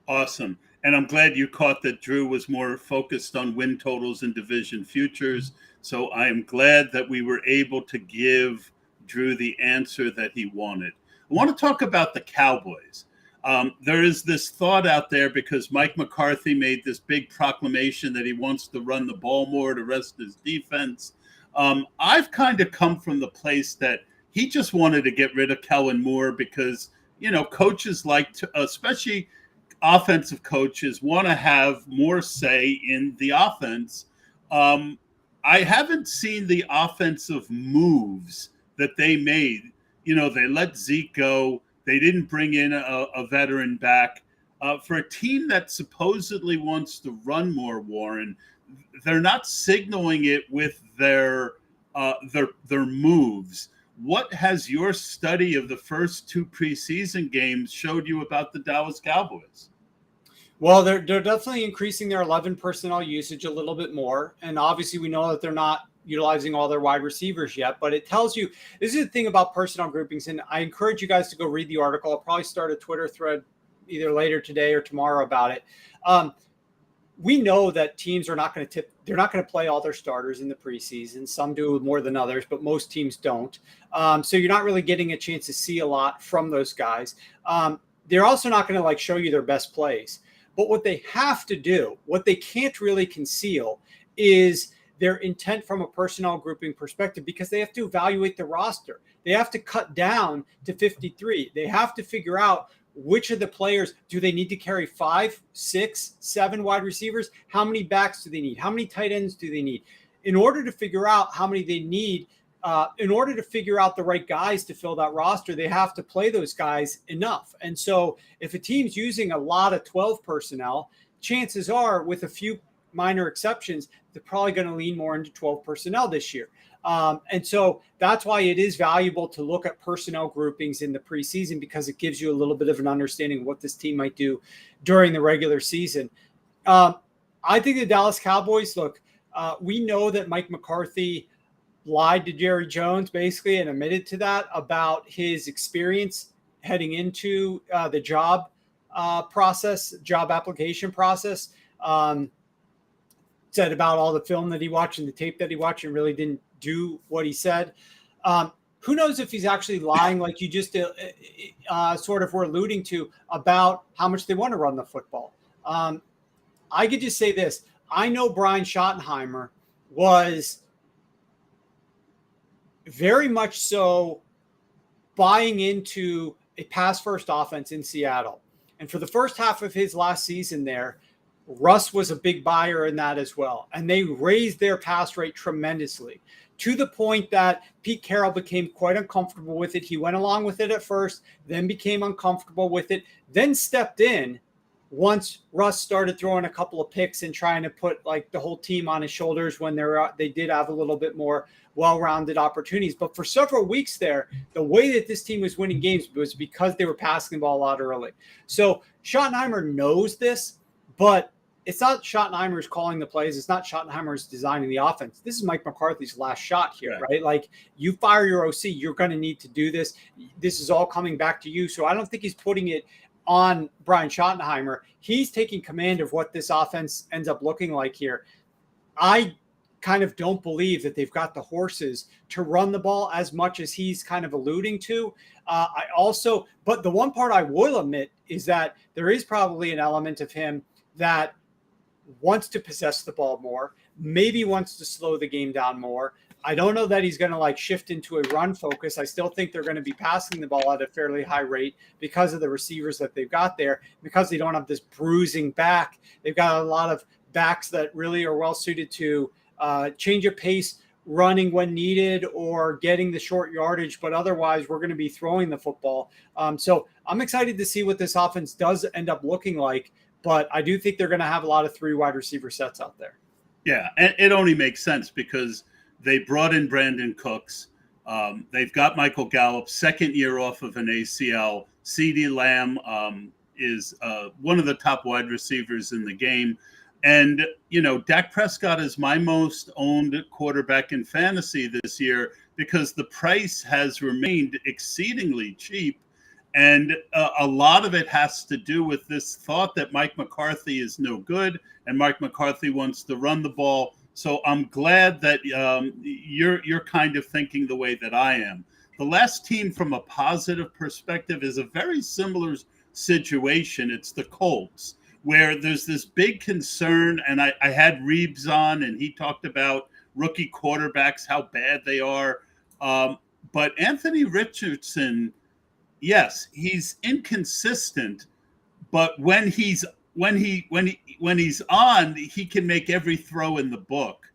Awesome. And I'm glad you caught that Drew was more focused on win totals and division futures. So I am glad that we were able to give Drew the answer that he wanted. I want to talk about the Cowboys. There is this thought out there, because Mike McCarthy made this big proclamation that he wants to run the ball more to rest his defense. I've kind of come from the place that he just wanted to get rid of Kellen Moore because, coaches like to, especially offensive coaches, want to have more say in the offense. I haven't seen the offensive moves that they made. They let Zeke go. They didn't bring in a veteran back. For a team that supposedly wants to run more, Warren, they're not signaling it with their moves. What has your study of the first two preseason games showed you about the Dallas Cowboys? Well, they're definitely increasing their 11 personnel usage a little bit more. And obviously we know that they're not utilizing all their wide receivers yet, but it tells you, this is the thing about personnel groupings. And I encourage you guys to go read the article. I'll probably start a Twitter thread either later today or tomorrow about it. We know that teams are not going to they're not going to play all their starters in the preseason. Some do more than others, but most teams don't. So you're not really getting a chance to see a lot from those guys. They're also not going to show you their best plays. But what they have to do, what they can't really conceal, is their intent from a personnel grouping perspective, because they have to evaluate the roster. They have to cut down to 53. They have to figure out which of the players do they need to carry 5, 6, 7 wide receivers? How many backs do they need? How many tight ends do they need? In order to figure out how many they need, in order to figure out the right guys to fill that roster, they have to play those guys enough. And so if a team's using a lot of 12 personnel, chances are, with a few minor exceptions, they're probably going to lean more into 12 personnel this year. And so that's why it is valuable to look at personnel groupings in the preseason, because it gives you a little bit of an understanding of what this team might do during the regular season. I think the Dallas Cowboys, look, we know that Mike McCarthy lied to Jerry Jones basically and admitted to that about his experience heading into the job application process. Said about all the film that he watched and the tape that he watched and really didn't do what he said. Who knows if he's actually lying, like you just sort of were alluding to, about how much they want to run the football. I could just say this. I know Brian Schottenheimer was very much so buying into a pass-first offense in Seattle. And for the first half of his last season there, Russ was a big buyer in that as well. And they raised their pass rate tremendously, to the point that Pete Carroll became quite uncomfortable with it. He went along with it at first, then became uncomfortable with it, then stepped in once Russ started throwing a couple of picks and trying to put like the whole team on his shoulders when they did have a little bit more well-rounded opportunities. But for several weeks there, the way that this team was winning games was because they were passing the ball a lot early. So Schottenheimer knows this, but it's not Schottenheimer's calling the plays. It's not Schottenheimer's designing the offense. This is Mike McCarthy's last shot here, right? Like, you fire your OC, you're going to need to do this. This is all coming back to you. So I don't think he's putting it on Brian Schottenheimer. He's taking command of what this offense ends up looking like here. I kind of don't believe that they've got the horses to run the ball as much as he's kind of alluding to. But the one part I will admit is that there is probably an element of him that wants to possess the ball more, maybe wants to slow the game down more. I don't know that he's going to like shift into a run focus. I still think they're going to be passing the ball at a fairly high rate because of the receivers that they've got there, because they don't have this bruising back. They've got a lot of backs that really are well suited to change of pace, running when needed, or getting the short yardage. But otherwise, we're going to be throwing the football. So I'm excited to see what this offense does end up looking like. But I do think they're going to have a lot of 3 wide receiver sets out there. Yeah, and it only makes sense because they brought in Brandon Cooks. They've got Michael Gallup, second year off of an ACL. CeeDee Lamb is one of the top wide receivers in the game. And, you know, Dak Prescott is my most owned quarterback in fantasy this year because the price has remained exceedingly cheap. And a lot of it has to do with this thought that Mike McCarthy is no good and Mike McCarthy wants to run the ball. So I'm glad that you're kind of thinking the way that I am. The last team from a positive perspective is a very similar situation. It's the Colts, where there's this big concern. And I had Reeves on, and he talked about rookie quarterbacks, how bad they are. But Anthony Richardson, yes, he's inconsistent, but when he's on, he can make every throw in the book.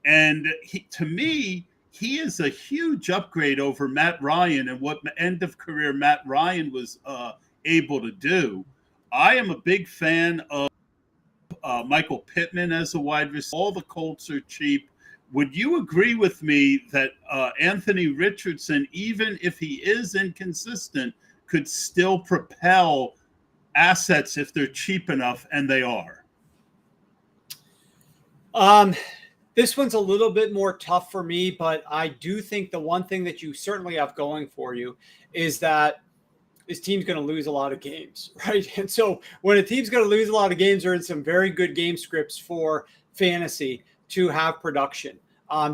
And to me, he is a huge upgrade over Matt Ryan and what end of career Matt Ryan was able to do. I am a big fan of Michael Pittman as a wide receiver. All the Colts are cheap. Would you agree with me that Anthony Richardson, even if he is inconsistent, could still propel assets if they're cheap enough, and they are? This one's a little bit more tough for me, but I do think the one thing that you certainly have going for you is that this team's going to lose a lot of games, right? And so when a team's going to lose a lot of games, they're in some very good game scripts for fantasy to have production,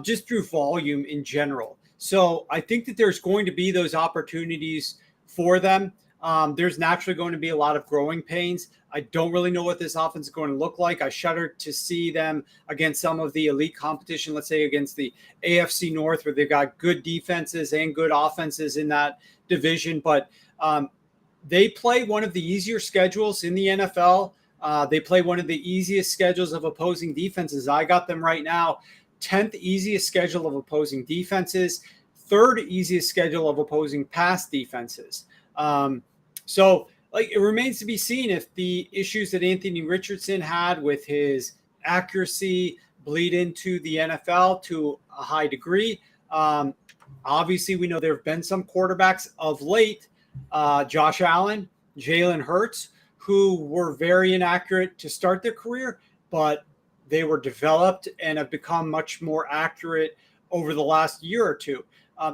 just through volume in general. So I think that there's going to be those opportunities for them. There's naturally going to be a lot of growing pains. I don't really know what this offense is going to look like. I shudder to see them against some of the elite competition, let's say against the AFC North, where they've got good defenses and good offenses in that division. But they play one of the easier schedules in the NFL. They play one of the easiest schedules of opposing defenses. I got them right now, 10th easiest schedule of opposing defenses, 3rd easiest schedule of opposing pass defenses. So like, it remains to be seen if the issues that Anthony Richardson had with his accuracy bleed into the NFL to a high degree. Obviously, we know there have been some quarterbacks of late, Josh Allen, Jalen Hurts, who were very inaccurate to start their career, but they were developed and have become much more accurate over the last year or two.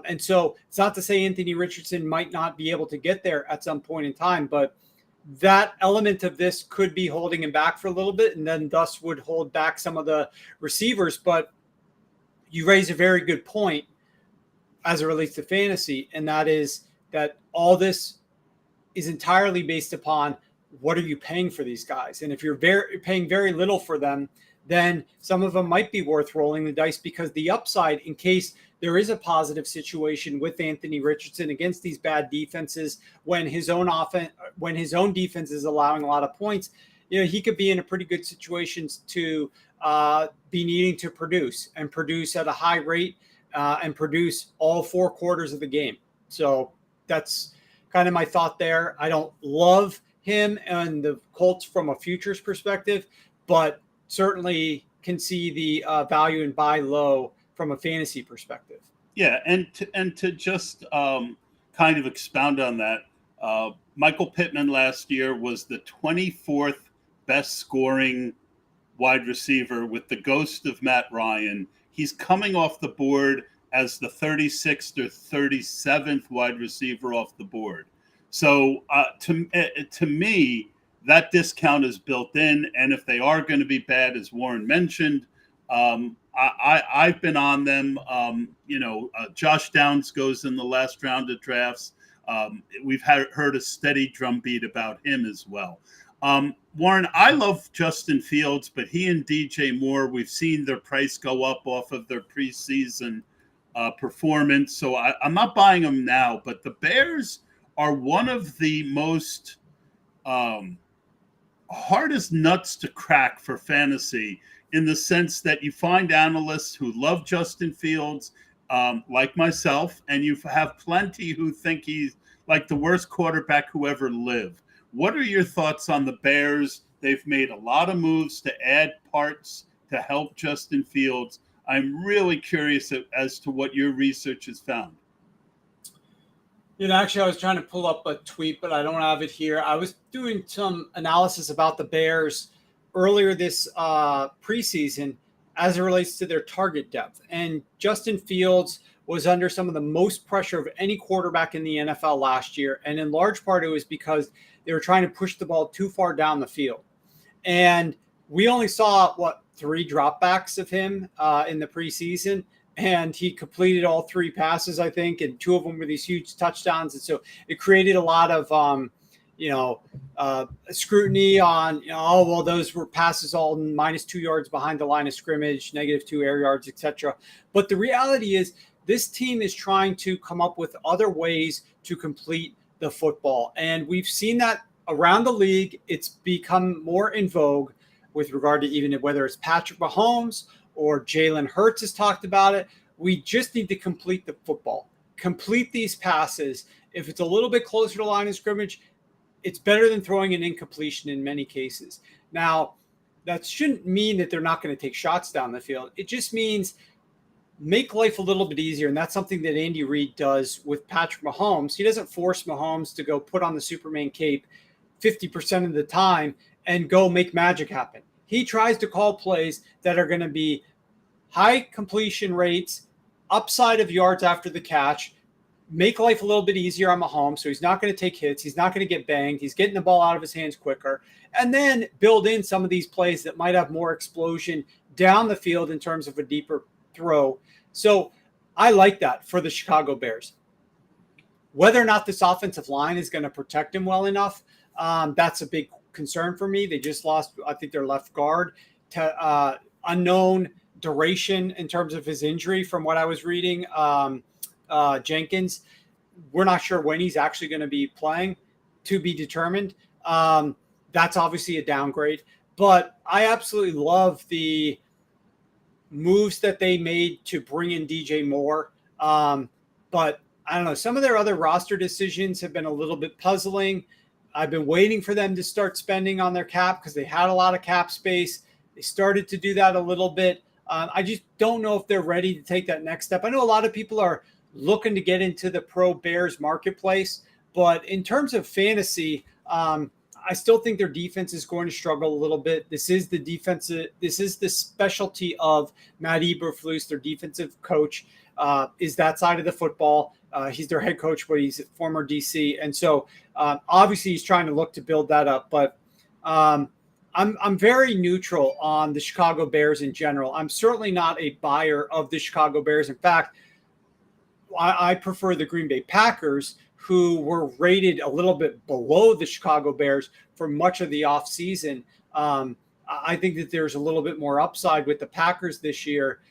And so it's not to say Anthony Richardson might not be able to get there at some point in time, but that element of this could be holding him back for a little bit, and then thus would hold back some of the receivers. But you raise a very good point as it relates to fantasy, and that is that all this is entirely based upon what are you paying for these guys. And if you're paying very little for them, then some of them might be worth rolling the dice, because the upside, in case there is a positive situation with Anthony Richardson against these bad defenses, when his own defense is allowing a lot of points, he could be in a pretty good situation to be needing to produce at a high rate and produce all 4 quarters of the game. So that's kind of my thought there. I don't love him and the Colts from a futures perspective, but certainly can see the value in buy low from a fantasy perspective. Yeah, and to just kind of expound on that, Michael Pittman last year was the 24th best scoring wide receiver with the ghost of Matt Ryan. He's coming off the board as the 36th or 37th wide receiver off the board. So to me, that discount is built in. And if they are going to be bad, as Warren mentioned, I've been on them. Josh Downs goes in the last round of drafts. We've heard a steady drumbeat about him as well. Warren, I love Justin Fields, but he and DJ Moore, we've seen their price go up off of their preseason performance. So I'm not buying them now, but the Bears are one of the most hardest nuts to crack for fantasy, in the sense that you find analysts who love Justin Fields, like myself, and you have plenty who think he's like the worst quarterback who ever lived. What are your thoughts on the Bears? They've made a lot of moves to add parts to help Justin Fields. I'm really curious as to what your research has found. Actually, I was trying to pull up a tweet, but I don't have it here. I was doing some analysis about the Bears earlier this preseason as it relates to their target depth. And Justin Fields was under some of the most pressure of any quarterback in the NFL last year. And in large part, it was because they were trying to push the ball too far down the field. And we only saw, 3 dropbacks of him in the preseason. And he completed all 3 passes, I think, and 2 of them were these huge touchdowns. And so it created a lot of, scrutiny on, those were passes all -2 yards behind the line of scrimmage, -2 air yards, etc. But the reality is this team is trying to come up with other ways to complete the football. And we've seen that around the league. It's become more in vogue with regard to even whether it's Patrick Mahomes or Jalen Hurts has talked about it. We just need to complete the football, complete these passes. If it's a little bit closer to the line of scrimmage, it's better than throwing an incompletion in many cases. Now, that shouldn't mean that they're not going to take shots down the field. It just means make life a little bit easier. And that's something that Andy Reid does with Patrick Mahomes. He doesn't force Mahomes to go put on the Superman cape 50% of the time and go make magic happen. He tries to call plays that are going to be high completion rates, upside of yards after the catch, make life a little bit easier on Mahomes. So he's not going to take hits. He's not going to get banged. He's getting the ball out of his hands quicker. And then build in some of these plays that might have more explosion down the field in terms of a deeper throw. So I like that for the Chicago Bears. Whether or not this offensive line is going to protect him well enough, that's a big concern for me. They just lost, I think, their left guard to unknown duration in terms of his injury from what I was reading. Jenkins, we're not sure when he's actually going to be playing, to be determined. That's obviously a downgrade, but I absolutely love the moves that they made to bring in DJ Moore. But I don't know, some of their other roster decisions have been a little bit puzzling. I've been waiting for them to start spending on their cap because they had a lot of cap space. They started to do that a little bit. I just don't know if they're ready to take that next step. I know a lot of people are looking to get into the pro Bears marketplace, but in terms of fantasy, I still think their defense is going to struggle a little bit. This is the specialty of Matt Eberflus, their defensive coach, is that side of the football. He's their head coach, but he's a former DC. And so obviously he's trying to look to build that up. But I'm very neutral on the Chicago Bears in general. I'm certainly not a buyer of the Chicago Bears. In fact, I prefer the Green Bay Packers, who were rated a little bit below the Chicago Bears for much of the offseason. I think that there's a little bit more upside with the Packers this year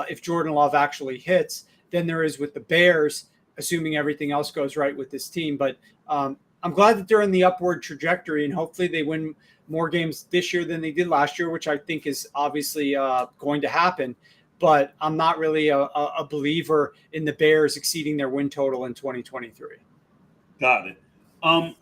if Jordan Love actually hits than there is with the Bears, assuming everything else goes right with this team. But I'm glad that they're in the upward trajectory, and hopefully they win more games this year than they did last year, which I think is obviously going to happen. But I'm not really a believer in the Bears exceeding their win total in 2023. Got it. And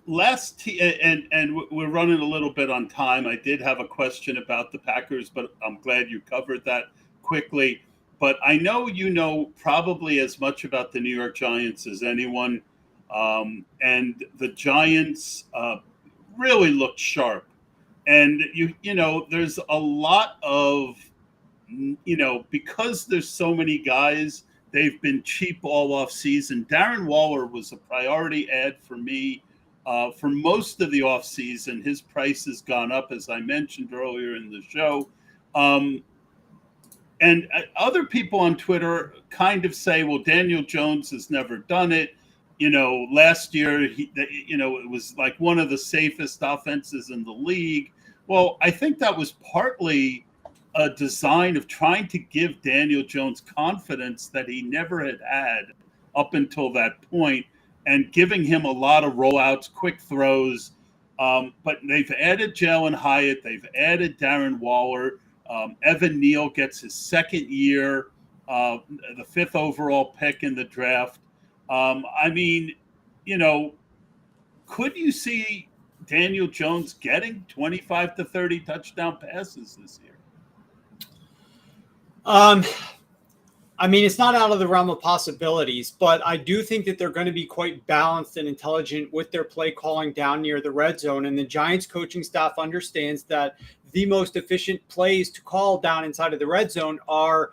we're running a little bit on time. I did have a question about the Packers, but I'm glad you covered that quickly. But I know you know probably as much about the New York Giants as anyone. And the Giants really looked sharp. And you know, there's a lot of, because there's so many guys, they've been cheap all off season. Darren Waller was a priority ad for me for most of the off season. His price has gone up, as I mentioned earlier in the show. And other people on Twitter kind of say, well, Daniel Jones has never done it. Last year, it was like one of the safest offenses in the league. Well, I think that was partly a design of trying to give Daniel Jones confidence that he never had up until that point, and giving him a lot of rollouts, quick throws. But they've added Jalen Hyatt. They've added Darren Waller. Evan Neal gets his second year, the 5th overall pick in the draft. Could you see Daniel Jones getting 25 to 30 touchdown passes this year? It's not out of the realm of possibilities, but I do think that they're going to be quite balanced and intelligent with their play calling down near the red zone. And the Giants coaching staff understands that the most efficient plays to call down inside of the red zone are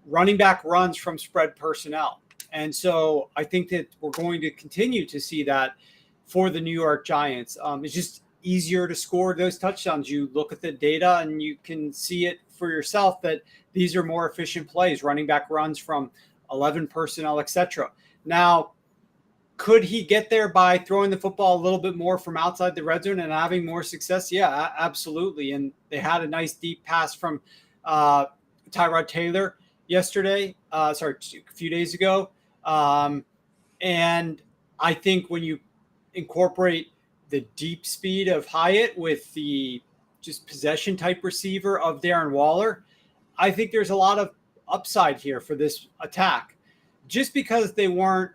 running back runs from spread personnel. And so I think that we're going to continue to see that for the New York Giants. It's just easier to score those touchdowns. You look at the data and you can see it for yourself that these are more efficient plays, running back runs from 11 personnel, etc. Now, could he get there by throwing the football a little bit more from outside the red zone and having more success? Yeah, absolutely. And they had a nice deep pass from Tyrod Taylor a few days ago. And I think when you incorporate the deep speed of Hyatt with the just possession type receiver of Darren Waller, I think there's a lot of upside here for this attack. Just because they weren't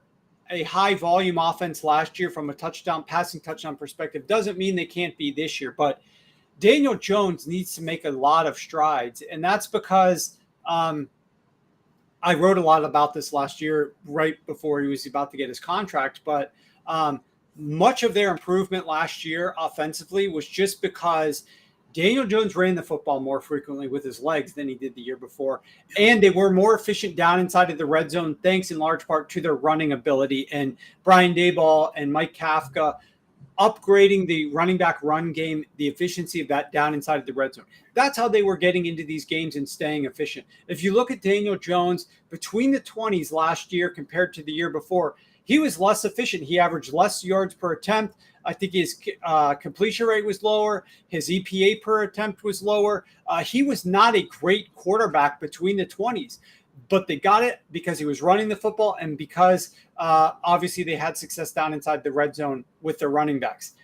a high volume offense last year from a passing touchdown perspective doesn't mean they can't be this year. But Daniel Jones needs to make a lot of strides. And that's because I wrote a lot about this last year, right before he was about to get his contract. But much of their improvement last year offensively was just because Daniel Jones ran the football more frequently with his legs than he did the year before. And they were more efficient down inside of the red zone, thanks in large part to their running ability. And Brian Daboll and Mike Kafka upgrading the running back run game, the efficiency of that down inside of the red zone. That's how they were getting into these games and staying efficient. If you look at Daniel Jones between the 20s last year compared to the year before, he was less efficient. He averaged less yards per attempt. I think his completion rate was lower. His EPA per attempt was lower. He was not a great quarterback between the 20s, but they got it because he was running the football and because obviously they had success down inside the red zone with their running backs.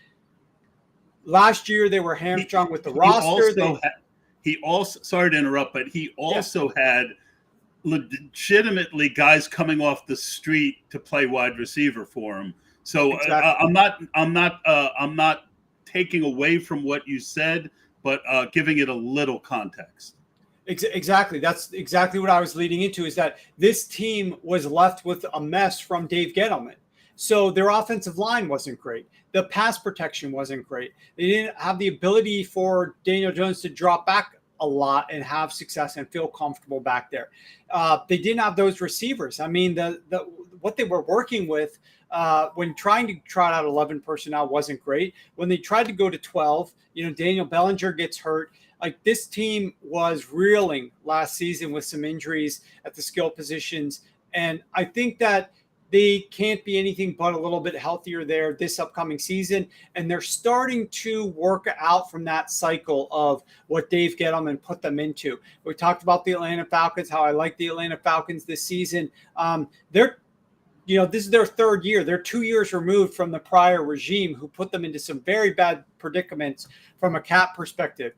Last year, they were hamstrung with the roster. He also, sorry to interrupt, but he also had legitimately guys coming off the street to play wide receiver for him. So exactly. I'm not taking away from what you said, but giving it a little context. Exactly. That's exactly what I was leading into, is that this team was left with a mess from Dave Gettleman. So their offensive line wasn't great. The pass protection wasn't great. They didn't have the ability for Daniel Jones to drop back a lot and have success and feel comfortable back there. They didn't have those receivers. I mean, what they were working with when trying to trot out 11 personnel wasn't great. When they tried to go to 12, Daniel Bellinger gets hurt. Like, this team was reeling last season with some injuries at the skill positions. And I think that they can't be anything but a little bit healthier there this upcoming season. And they're starting to work out from that cycle of what Dave Gettleman put them into. We talked about the Atlanta Falcons, how I like the Atlanta Falcons this season. This is their third year. They're 2 years removed from the prior regime, who put them into some very bad predicaments from a cap perspective.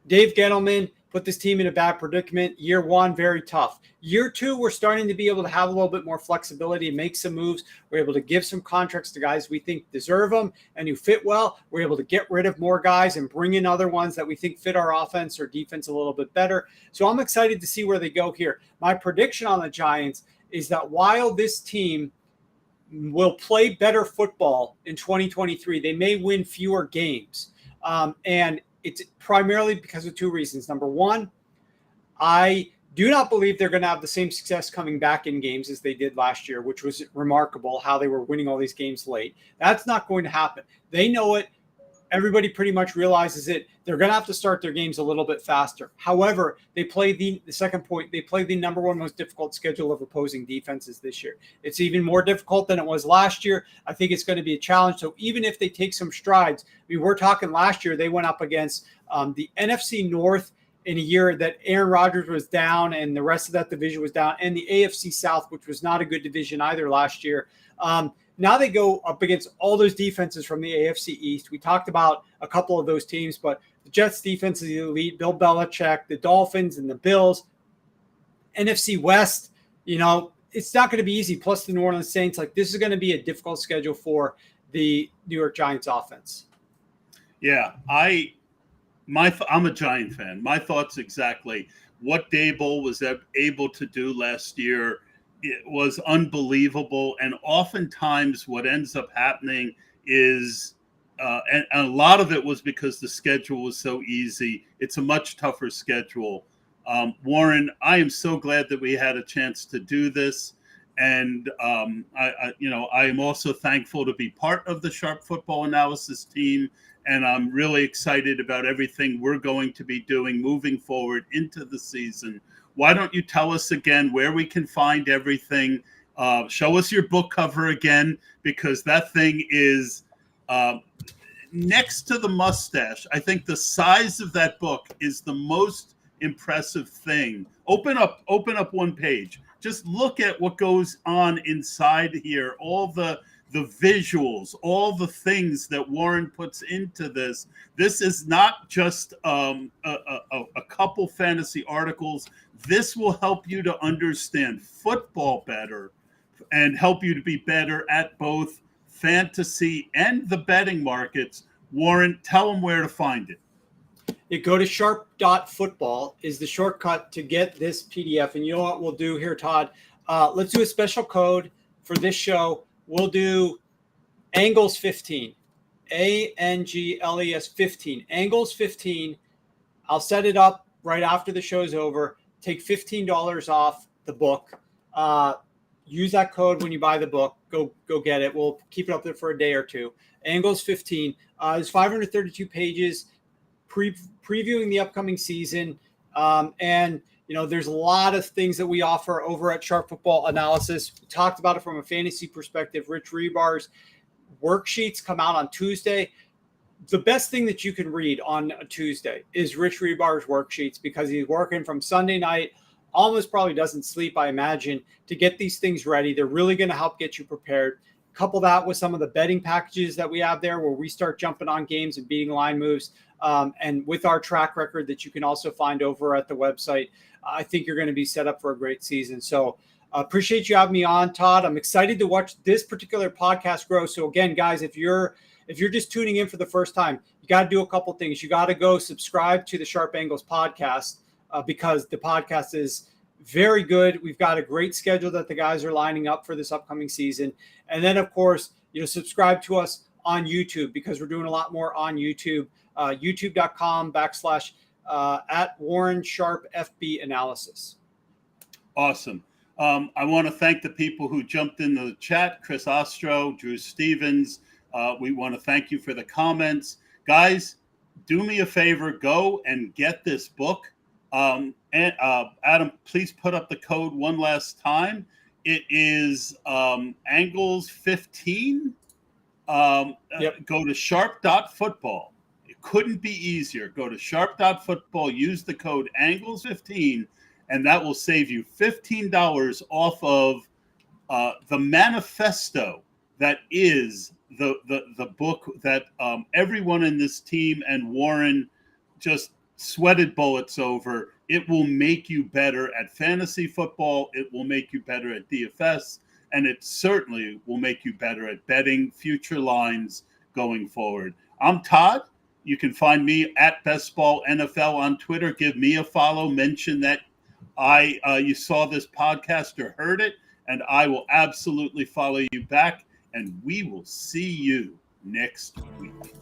Dave Gettleman put this team in a bad predicament. Year one, very tough. Year two, we're starting to be able to have a little bit more flexibility and make some moves. We're able to give some contracts to guys we think deserve them and who fit well. We're able to get rid of more guys and bring in other ones that we think fit our offense or defense a little bit better. So I'm excited to see where they go here. My prediction on the Giants is that while this team will play better football in 2023, they may win fewer games. And it's primarily because of two reasons. Number one, I do not believe they're going to have the same success coming back in games as they did last year, which was remarkable, how they were winning all these games late. That's not going to happen. They know it. Everybody pretty much realizes it. They're going to have to start their games a little bit faster. However, they play the second point, they play the number one most difficult schedule of opposing defenses this year. It's even more difficult than it was last year. I think it's going to be a challenge. So even if they take some strides, we're talking last year, they went up against the NFC North in a year that Aaron Rodgers was down and the rest of that division was down, and the AFC South, which was not a good division either last year. Now they go up against all those defenses from the AFC East. We talked about a couple of those teams, but the Jets defense is elite. Bill Belichick, the Dolphins, and the Bills. NFC West, it's not going to be easy. Plus the New Orleans Saints. Like, this is going to be a difficult schedule for the New York Giants offense. Yeah, I'm a Giant fan. My thoughts exactly. What Dable was able to do last year, it was unbelievable. And oftentimes what ends up happening is, and a lot of it was because the schedule was so easy. It's a much tougher schedule. Warren, I am so glad that we had a chance to do this. And I am also thankful to be part of the Sharp Football Analysis team. And I'm really excited about everything we're going to be doing moving forward into the season. Why don't you tell us again where we can find everything? Show us your book cover again, because that thing is next to the mustache. I think the size of that book is the most impressive thing. Open up one page. Just look at what goes on inside here. All the visuals, all the things that Warren puts into this. This is not just a couple fantasy articles. This will help you to understand football better and help you to be better at both fantasy and the betting markets. Warren, tell them where to find it. You go to sharp.football is the shortcut to get this PDF. And you know what we'll do here, Todd? Let's do a special code for this show. We'll do Angles 15, ANGLES 15, Angles 15. I'll set it up right after the show's over. Take $15 off the book. Use that code when you buy the book. Go get it. We'll keep it up there for a day or two. Angles 15. There's 532 pages previewing the upcoming season. And there's a lot of things that we offer over at Sharp Football Analysis. We talked about it from a fantasy perspective. Rich Rebar's worksheets come out on Tuesday. The best thing that you can read on a Tuesday is Rich Rebar's worksheets, because he's working from Sunday night, almost probably doesn't sleep, I imagine, to get these things ready. They're really going to help get you prepared. Couple that with some of the betting packages that we have there, where we start jumping on games and beating line moves. And with our track record that you can also find over at the website, I think you're going to be set up for a great season. So appreciate you having me on, Todd. I'm excited to watch this particular podcast grow. So again, guys, if you're just tuning in for the first time, you got to do a couple things. You got to go subscribe to the Sharp Angles podcast because the podcast is very good. We've got a great schedule that the guys are lining up for this upcoming season. And then, of course, subscribe to us on YouTube, because we're doing a lot more on YouTube, youtube.com/ at Warren Sharp FB Analysis. Awesome. I want to thank the people who jumped in the chat: Chris Ostro, Drew Stevens. We want to thank you for the comments. Guys, do me a favor, go and get this book. And Adam, please put up the code one last time. It is Angles 15. Yep. Go to sharp.football. It couldn't be easier. Go to sharp.football, use the code Angles 15, and that will save you $15 off of the manifesto that is the book that everyone in this team and Warren just sweated bullets over. It will make you better at fantasy football. It will make you better at DFS. And it certainly will make you better at betting future lines going forward. I'm Todd. You can find me at Best Ball NFL on Twitter. Give me a follow. Mention that you saw this podcast or heard it, and I will absolutely follow you back. And we will see you next week.